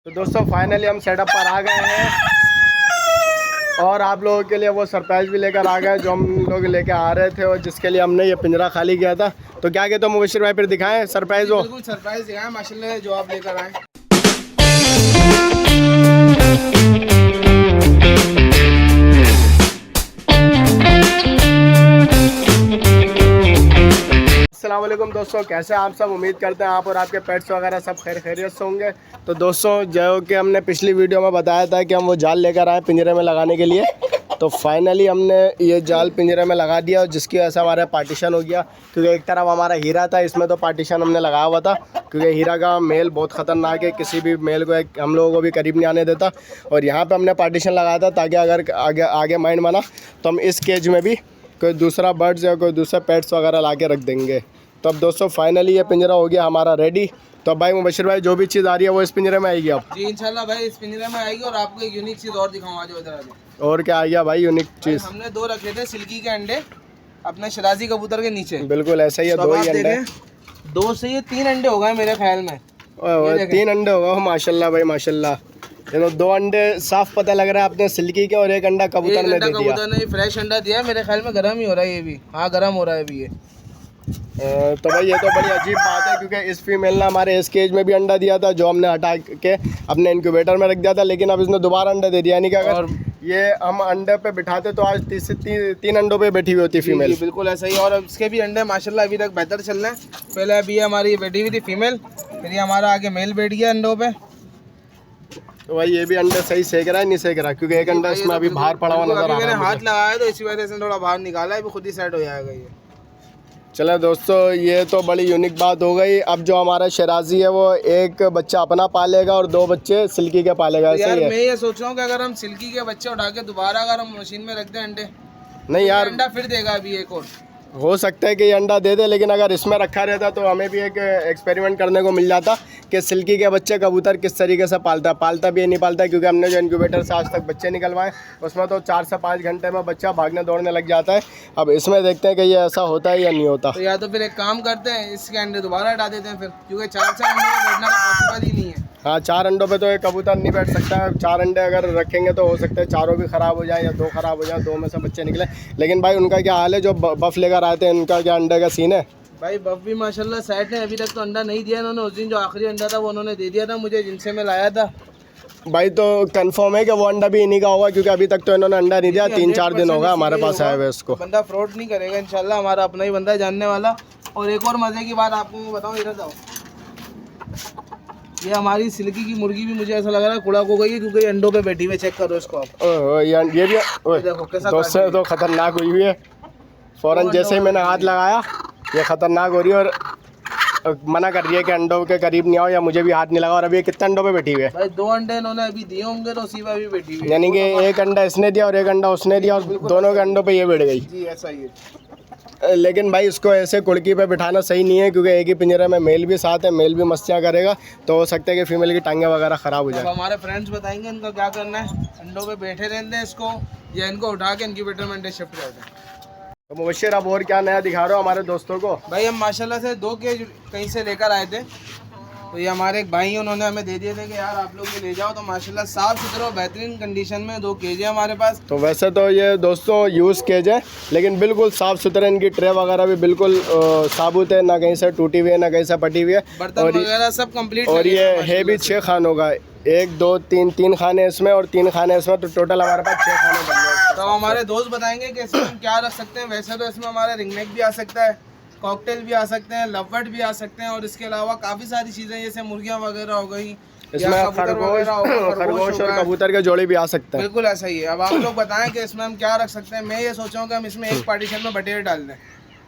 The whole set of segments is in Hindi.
तो दोस्तों फाइनली हम सेटअप पर आ गए हैं और आप लोगों के लिए वो सरप्राइज़ भी लेकर आ गए जो हम लोग लेके आ रहे थे और जिसके लिए हमने ये पिंजरा खाली किया था। तो क्या कहते हो मुबशिर भाई, फिर दिखाएं सरप्राइज़ वो? बिल्कुल सरप्राइज़ दिखाएं माशाल्लाह जो आप लेकर आए। अस्सलाम वालेकुम दोस्तों, कैसे आप सब? उम्मीद करते हैं आप और आपके पेट्स वगैरह सब खैरियत से होंगे। तो दोस्तों जो कि हमने पिछली वीडियो में बताया था कि हम वो जाल लेकर आए पिंजरे में लगाने के लिए, तो फाइनली हमने ये जाल पिंजरे में लगा दिया और जिसकी वजह से हमारा पार्टीशन हो गया। क्योंकि एक तरफ हमारा हीरा था, इसमें तो पार्टीशन हमने लगाया हुआ था क्योंकि हीरा का मेल बहुत ख़तरनाक है, किसी भी मेल को हम लोगों को भी करीब नहीं आने देता। और यहाँ पर हमने पार्टीशन लगाया था ताकि अगर आगे माइंड बना तो हम इस केज में भी कोई दूसरा बर्ड्स या कोई दूसरे पेट्स वगैरह ला के रख देंगे। तो अब दोस्तों फाइनली ये पिंजरा हो गया हमारा रेडी। तो अब भाई मुबशिर भाई जो भी चीज़ आ रही है वो इस पिंजरे में आएगी अब? जी इंशाल्लाह भाई इस पिंजरे में आएगी। और आपको एक यूनिक चीज़ और दिखाऊंगा जो इधर आ जाए। और क्या आ गया भाई यूनिक चीज़? हमने दो रखे थे सिल्की के अंडे अपने शराजी कबूतर के नीचे। बिल्कुल ऐसा ही है, दो ही अंडे। दो से ये 3 अंडे हो गए मेरे ख्याल में। 3 अंडे होगा माशाल्लाह भाई माशाल्लाह। ये तो 2 अंडे साफ पता लग रहा है आपने सिल्की के और एक अंडा कबूतर ने दे दिया। कबूतर ने फ्रेश अंडा दिया, मेरे ख्याल में गर्म ही हो रहा है ये भी। हाँ गर्म हो रहा है अभी ये। तो भाई ये तो बड़ी अजीब बात है क्योंकि इस फीमेल ने हमारे इस केज में भी अंडा दिया था जो हमने हटा के अपने इंक्यूबेटर में रख दिया था, लेकिन अब इसने दोबारा अंडा दे दिया। यानी कि अगर ये हम अंडे पे बिठाते तो आज 3 अंडों पे बैठी हुई होती फीमेल। बिल्कुल ऐसा ही। और इसके भी अंडे माशाल्लाह अभी तक बेहतर चल रहे हैं। पहले अभी हमारी बैठी हुई थी फीमेल, फिर ये हमारा आगे मेल बैठ गया अंडों पे। तो भाई ये भी अंडा सही सेक रहा है नहीं सेक रहा? क्योंकि एक अंडा इसमें अभी बाहर पड़ा हुआ नजर आ रहा है। मैंने हाथ लगाया तो इसी वजह से थोड़ा बाहर निकाला है, खुद ही सेट हो जाएगा ये। चलो दोस्तों ये तो बड़ी यूनिक बात हो गई। अब जो हमारा शराजी है वो एक बच्चा अपना पालेगा और 2 बच्चे सिल्की के पालेगा। तो यार ऐसे ही है। मैं ये सोच रहा हूँ कि अगर हम सिल्की के बच्चे उठा के दोबारा अगर हम मशीन में रख दें अंडे, नहीं यार अंडा फिर देगा अभी एक और। हो सकता है कि ये अंडा दे दे, लेकिन अगर इसमें रखा रहता तो हमें भी एक एक्सपेरिमेंट करने को मिल जाता कि सिल्की के बच्चे कबूतर किस तरीके से पालता भी नहीं पालता। क्योंकि हमने जो इंक्यूबेटर से आज तक बच्चे निकलवाए उसमें तो 4 से 5 घंटे में बच्चा भागने दौड़ने लग जाता है। अब इसमें देखते हैं कि ये ऐसा होता है या नहीं होता। तो या तो फिर एक काम करते हैं, इसके अंडे दोबारा हटा देते हैं फिर, क्योंकि 4 अंडे में बैठना तो पॉसिबल ही नहीं है। हाँ 4 अंडों पे तो एक कबूतर नहीं बैठ सकता है। 4 अंडे अगर रखेंगे तो हो सकता है चारों भी ख़राब हो जाए या 2 ख़राब हो जाए, 2 में से बच्चे निकले। लेकिन भाई उनका क्या हाल है जो बफ लेकर आए थे, उनका क्या अंडे का सीन है? भाई बफ भी माशाल्लाह सेट है, अभी तक तो अंडा नहीं दिया इन्होंने। उस दिन जो आखिरी अंडा था वो उन्होंने दे दिया था मुझे, जिनसे मैं लाया था। भाई तो कंफर्म है कि वो अंडा भी इन्हीं का होगा? क्योंकि अभी तक तो इन्होंने अंडा नहीं दिया, 3-4 दिन होगा हमारे पास आए हुए। उसको बंदा फ्रॉड नहीं करेगा इंशाल्लाह, हमारा अपना ही बंदा है जानने वाला। और एक और मज़े की बात आपको मैं बताऊँ, इधर जाओ, ये हमारी सिल्की की मुर्गी भी मुझे ऐसा लग रहा है कुड़ा हो गई है क्योंकि अंडों पे बैठी हुई। चेक करो इसको आप। ये भी देखो कैसा दोस्तों तो खतरनाक हुई हुई है। फ़ौरन जैसे ही मैंने हाथ लगाया ये खतरनाक हो रही है और मना कर रही है कि अंडों के करीब नहीं आओ या मुझे भी हाथ नहीं लगा। और अभी ये कितने अंडों पे बैठी हुई है? भाई 2 अंडे इन्होंने अभी दिए होंगे तो उसी पे भी बैठी हुई है। यानी कि एक अंडा इसने दिया और एक अंडा उसने दिया और दोनों के अंडों पे ये बैठ गई। जी ऐसा ही है। लेकिन भाई इसको ऐसे कुड़की पे बिठाना सही नहीं है क्योंकि एक ही पिंजरे में मेल भी साथ है, मेल भी मस्तियाँ करेगा तो हो सकता है कि फीमेल की टांगें वगैरह ख़राब हो जाए। हमारे फ्रेंड्स बताएंगे इनका क्या करना है। अंडों पे बैठे रहते हैं इसको या इनको उठा के इनक्यूबेटर में अंडे शिफ्ट करते हैं। तो मुबशिर अब और क्या नया दिखा रहे हो हमारे दोस्तों को? भाई हम माशाल्लाह से 2 केज कहीं से लेकर आए थे, तो ये हमारे एक भाई हैं उन्होंने हमें दे दिए थे कि यार आप लोग ये ले जाओ। तो माशाल्लाह साफ़ सुथरा और बेहतरीन कंडीशन में 2 केज है हमारे पास। तो वैसे तो ये दोस्तों यूज़ केज है लेकिन बिल्कुल साफ़ सुथरे, इनकी ट्रे वगैरह भी बिल्कुल साबुत है, ना कहीं से टूटी हुई है ना कहीं से पटी हुई है। बर्तन वगैरह सब कंप्लीट। और ये है भी 6 खानों का, 1 2 3 खाने इसमें और 3 खाने इसमें, तो टोटल हमारे पास 6 खाने बन गए। तो हमारे दोस्त बताएंगे कि इसमें हम क्या रख सकते हैं। वैसे तो इसमें हमारे रिंगनेक भी आ सकता है, कॉकटेल भी आ सकते हैं, लवबर्ड भी आ सकते हैं और इसके अलावा काफ़ी सारी चीज़ें जैसे मुर्गियाँ वगैरह हो गई, इसमें खरगोश और कबूतर के जोड़ी भी आ सकते हैं। बिल्कुल ऐसा ही है। अब आप लोग बताएं कि इसमें हम क्या रख सकते हैं। मैं ये सोच रहा हूँ कि हम इसमें एक पार्टीशन में बटेर डाल दें।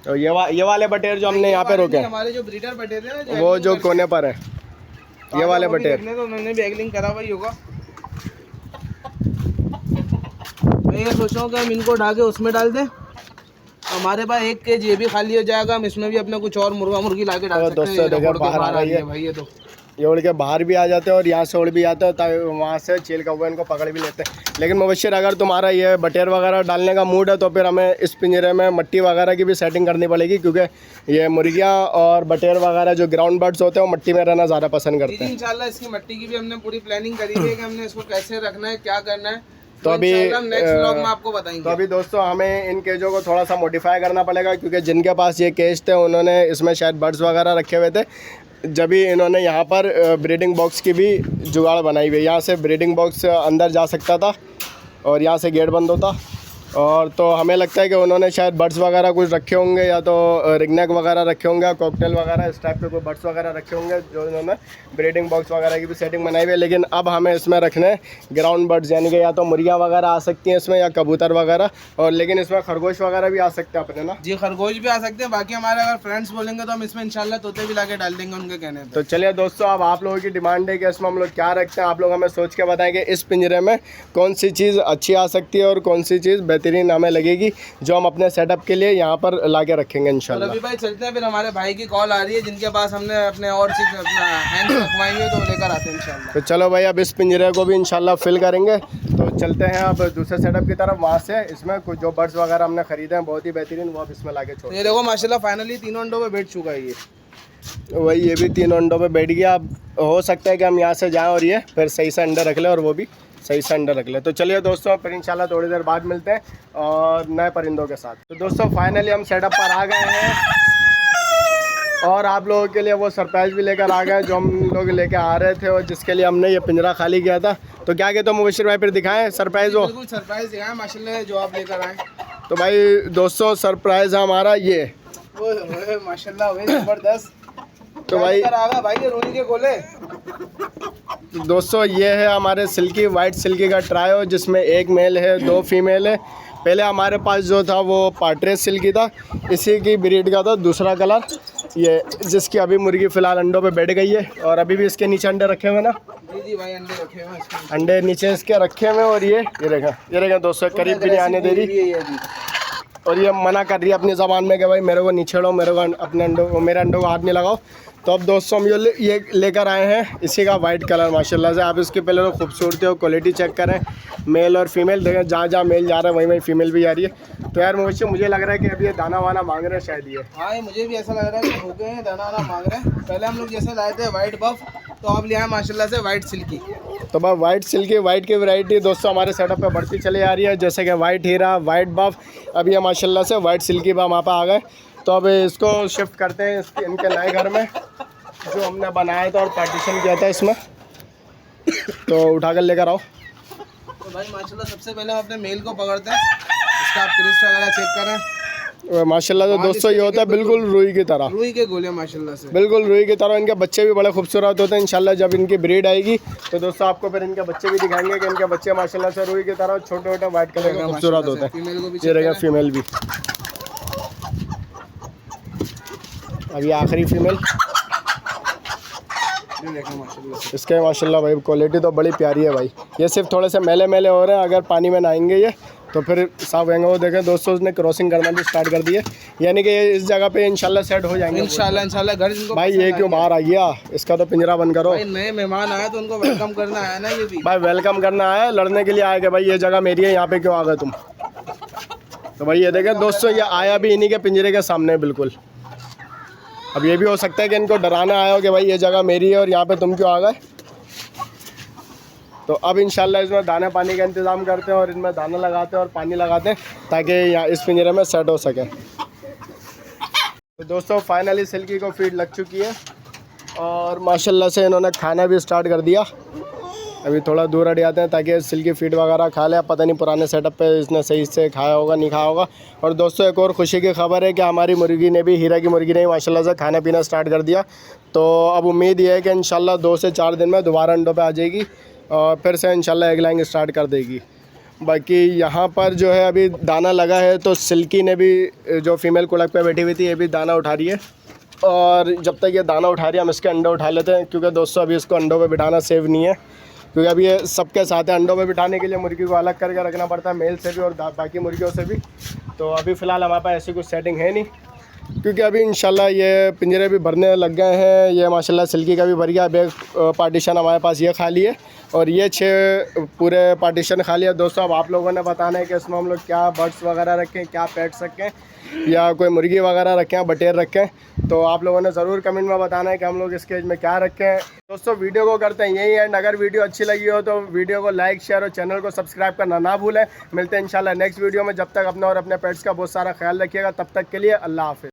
तो ये वाले बटेर जो हमने यहाँ पे रोके हैं, हमारे जो ब्रीडर बटेर है ना, वो जो कोने पर है ये वाले बटेर, तो उन्होंने भी एगलिंग करा हुआ ही होगा। मैं ये सोच रहा हूँ कि हम इनको उठा के उसमें डाल दें। हमारे पास 1 केज ये भी खाली हो जाएगा, हम इसमें भी अपना कुछ और मुर्गा मुर्गी ला के डाल सकते हैं। दोस्तों देखो बाहर आ रही है भाई, ये उड़ के बाहर भी आ जाते हैं और यहाँ से उड़ भी जाते हैं, तब वहाँ से चील कौवे इनको पकड़ भी लेते हैं। लेकिन मुबशिर, अगर तुम्हारा ये बटेर वगैरह डालने का मूड है तो फिर हमें इस पिंजरे में मट्टी वगैरह की भी सेटिंग करनी पड़ेगी, क्योंकि ये मुर्गियाँ और बटेर वगैरह जो ग्राउंड बर्ड्स होते हैं वो मट्टी में रहना ज़्यादा पसंद करते हैं। इंशाल्लाह इसकी मट्टी की भी हमने पूरी प्लानिंग करी है कि हमने इसको कैसे रखना है, क्या करना है, तो अभी नेक्स्ट व्लॉग में आपको बताएंगे। तो अभी दोस्तों हमें इन केजों को थोड़ा सा मॉडिफाई करना पड़ेगा, क्योंकि जिनके पास ये केज थे उन्होंने इसमें शायद बर्ड्स वगैरह रखे हुए थे, जब भी इन्होंने यहाँ पर ब्रीडिंग बॉक्स की भी जुगाड़ बनाई हुई है। यहाँ से ब्रीडिंग बॉक्स अंदर जा सकता था और यहाँ से गेट बंद होता, और तो हमें लगता है कि उन्होंने शायद बर्ड्स वगैरह कुछ रखे होंगे, या तो रिंगनेक वगैरह रखे होंगे, कॉकटेल वगैरह इस टाइप के कोई बर्ड्स वगैरह रखे होंगे जो इन्होंने ब्रीडिंग बॉक्स वगैरह की भी सेटिंग बनाई हुई है। लेकिन अब हमें इसमें रखने ग्राउंड बर्ड्स, यानी कि या तो मुर्गियाँ वगैरह आ सकती हैं इसमें, या कबूतर वगैरह, और लेकिन इसमें खरगोश वगैरह भी आ सकते हैं अपने ना। जी, खरगोश भी आ सकते हैं। बाकी हमारे अगर फ्रेंड्स बोलेंगे तो हम इसमें इंशाल्लाह तोते भी लाके डाल देंगे उनके कहने पे। तो चलिए दोस्तों, अब आप लोगों की डिमांड है कि इसमें हम लोग क्या रखते हैं, आप लोग हमें सोच के बताएं कि इस पिंजरे में कौन सी चीज़ अच्छी आ सकती है और कौन सी चीज़ बेहतरीन हमें लगेगी, जो हम अपने सेटअप के लिए यहाँ पर लाके रखेंगे इंशाल्लाह। रवि भाई चलते हैं, फिर हमारे भाई की कॉल आ रही है जिनके पास हमने अपने और चीज़ अपना हैंड रखवाएंगे तो लेकर आते हैं इंशाल्लाह। तो चलो भाई, अब इस पिंजरे को भी इंशाल्लाह फिल करेंगे। तो चलते हैं अब दूसरे सेटअप की तरफ। वहाँ से इसमें कुछ जो बर्ड्स वगैरह हमने खरीदे हैं बहुत ही बेहतरीन, वो अब इसमें लाके छोड़। ये देखो माशाल्लाह फाइनली तीनों अंडों पे बैठ चुका है ये। वही, ये भी 3 अंडों पे बैठ गया। अब हो सकता है कि हम यहाँ से जाएं और ये फिर सही से अंडे रख ले, और वो भी सही से अंडे रख ले। तो चलिए दोस्तों, फिर इंशाल्लाह थोड़ी देर बाद मिलते हैं और नए परिंदों के साथ। तो दोस्तों फाइनली हम सेटअप पर आ गए हैं, और आप लोगों के लिए वो सरप्राइज़ भी लेकर आ गए जो हम लोग लेके आ रहे थे, और जिसके लिए हमने ये पिंजरा खाली किया था। तो क्या कहते हो मुबशिर भाई, फिर दिखाएं सरप्राइज़ हो? बिल्कुल सरप्राइज दिखाएं माशाल्लाह जो आप लेकर आए। तो भाई दोस्तों, सरप्राइज़ है हमारा ये। ओए माशाल्लाह भाई जबरदस्त। तो भाई आ गया भाई ये रोनी के गोले। दोस्तों, ये है हमारे सिल्की, वाइट सिल्की का ट्रायो, जिसमें 1 मेल है 2 फीमेल है। पहले हमारे पास जो था वो पार्ट्रेज सिल्की था, इसी की ब्रीड का था दूसरा कलर ये, जिसकी अभी मुर्गी फ़िलहाल अंडों पे बैठ गई है, और अभी भी इसके नीचे अंडे रखे हुए ना। जी भाई अंडे रखे हुए हैं, अंडे नीचे इसके रखे हुए, और ये देखें दोस्तों, करीब भी नहीं आने दे रही, और ये मना कर रही है अपनी ज़बान में कि भाई मेरे को नहीं छेड़ो, मेरे को अपने मेरे अंडों को हाथ नहीं लगाओ। तो अब दोस्तों हम ये लेकर आए हैं इसी का वाइट कलर माशाल्लाह से। आप इसके पहले तो खूबसूरती और क्वालिटी चेक करें, मेल और फीमेल देखें, जहाँ जहाँ मेल जा रहा है वहीं वहीं फीमेल भी जा रही है। तो यार मुझे लग रहा है कि अभी ये दाना वाना मांग रहे हैं शायद ये। हाँ ये मुझे भी ऐसा लग रहा है कि हो गए हैं, दाना वाना मांग रहे हैं। पहले हम लोग जैसे लाए थे वाइट बफ, तो अब लिया है माशाल्लाह से वाइट सिल्की। तो बस वाइट सिल्की, वाइट की वैरायटी दोस्तों हमारे सेटअप पे बढ़ती चली आ रही है, जैसे कि वाइट हीरा, वाइट बफ, अब ये माशाल्लाह से वाइट सिल्की बफ वहाँ पर आ गए। तो अब इसको शिफ्ट करते हैं इनके नए घर में, जो हमने बनाया था और पार्टीशन किया था इसमें। तो उठा कर लेकर आओ। तो भाई माशाल्लाह सबसे पहले हम अपने मेल को पकड़ते हैं, इसका आप क्रिस्ट वगैरह चेक करें। माशाल्लाह तो दोस्तों ये होता है बिल्कुल रुई की तरह, रुई के गोले माशाल्लाह से, बिल्कुल रुई की तरह। इनके बच्चे भी बड़े खूबसूरत होते हैं। इंशाल्लाह जब इनकी ब्रीड आएगी तो दोस्तों आपको फिर इनके बच्चे भी दिखाएंगे कि इनके बच्चे माशाल्लाह से रुई की तरह छोटे छोटे वाइट कलर के खूबसूरत होते हैं। फीमेल को भी ये रहेगा फीमेल भी, अभी आखिरी फीमेल इसके माशाल्लाह भाई क्वालिटी तो बड़ी प्यारी है भाई। ये सिर्फ थोड़े से मेले मेले हो रहे हैं, अगर पानी में नहाएंगे ये तो फिर साफ होंगे। वो देखें दोस्तों, उसने क्रॉसिंग करना भी स्टार्ट कर दिया, यानी कि ये इस जगह पे इंशाल्लाह सेट हो जाएंगे इंशाल्लाह घर जिनको भाई। ये क्यों बाहर आ गया, इसका तो पिंजरा बंद करो भाई। नए मेहमान आए तो उनको वेलकम करना आया ना, ये भी भाई वेलकम करना आया, लड़ने के लिए आया कि भाई ये जगह मेरी है, यहाँ पे क्यों आ गए तुम। तो भाई ये देखें दोस्तों, ये आया भी इन्हीं के पिंजरे के सामने बिल्कुल। अब ये भी हो सकता है कि इनको डराना आया हो कि भाई ये जगह मेरी है और यहाँ पे तुम क्यों आ गए। तो अब इंशाल्लाह इसमें दाने पानी का इंतज़ाम करते हैं, और इनमें दाना लगाते हैं और पानी लगाते हैं ताकि यहाँ इस पिंजरे में सेट हो सके। तो दोस्तों फाइनली सिल्की को फीड लग चुकी है, और माशाल्लाह से इन्होंने खाना भी स्टार्ट कर दिया। अभी थोड़ा दूर हट जाते हैं ताकि सिल्की फीड वगैरह खा ले। पता नहीं पुराने सेटअप पे इसने सही से खाया होगा नहीं खाया होगा। और दोस्तों एक और ख़ुशी की खबर है कि हमारी मुर्गी ने भी, हीरा की मुर्गी ने भी माशाल्लाह से खाना पीना स्टार्ट कर दिया। तो अब उम्मीद ये है कि इंशाल्लाह 2 से 4 दिन में दोबारा अंडों पे आ जाएगी और फिर से इंशाल्लाह एग लाइंग स्टार्ट कर देगी। बाकी यहाँ पर जो है अभी दाना लगा है, तो सिल्की ने भी जो फीमेल कुड़क पे बैठी हुई थी ये भी दाना उठा रही है। और जब तक ये दाना उठा रही है हम इसके अंडे उठा लेते हैं, क्योंकि दोस्तों अभी इसको अंडों पे बिठाना सेफ नहीं है, क्योंकि अभी ये सबके साथ है। अंडों पे बिठाने के लिए मुर्गी को अलग करके रखना पड़ता है, मेल से भी और बाकी मुर्गियों से भी। तो अभी फ़िलहाल हमारे पास ऐसी कुछ सेटिंग है नहीं, क्योंकि अभी इंशाल्लाह ये पिंजरे भी भरने लग गए हैं। ये माशाल्लाह सिल्की का भी भर गया। अब एक पार्टीशन हमारे पास ये खाली है और ये 6 पूरे पार्टीशन खाली है। दोस्तों अब आप लोगों ने बताना है कि इसमें हम लोग क्या बर्ड्स वगैरह रखें, क्या पेट्स रखें, या कोई मुर्गी वगैरह रखें, बटेर रखें। तो आप लोगों ने ज़रूर कमेंट में बताना है कि हम लोग इस केज में क्या रखें। दोस्तों वीडियो को करते हैं यही एंड। अगर वीडियो अच्छी लगी हो तो वीडियो को लाइक, शेयर और चैनल को सब्सक्राइब करना ना भूलें। मिलते हैं इंशाल्लाह नेक्स्ट वीडियो में। जब तक अपना और अपने पेट्स का बहुत सारा ख्याल रखिएगा। तब तक के लिए अल्लाह हाफिज़।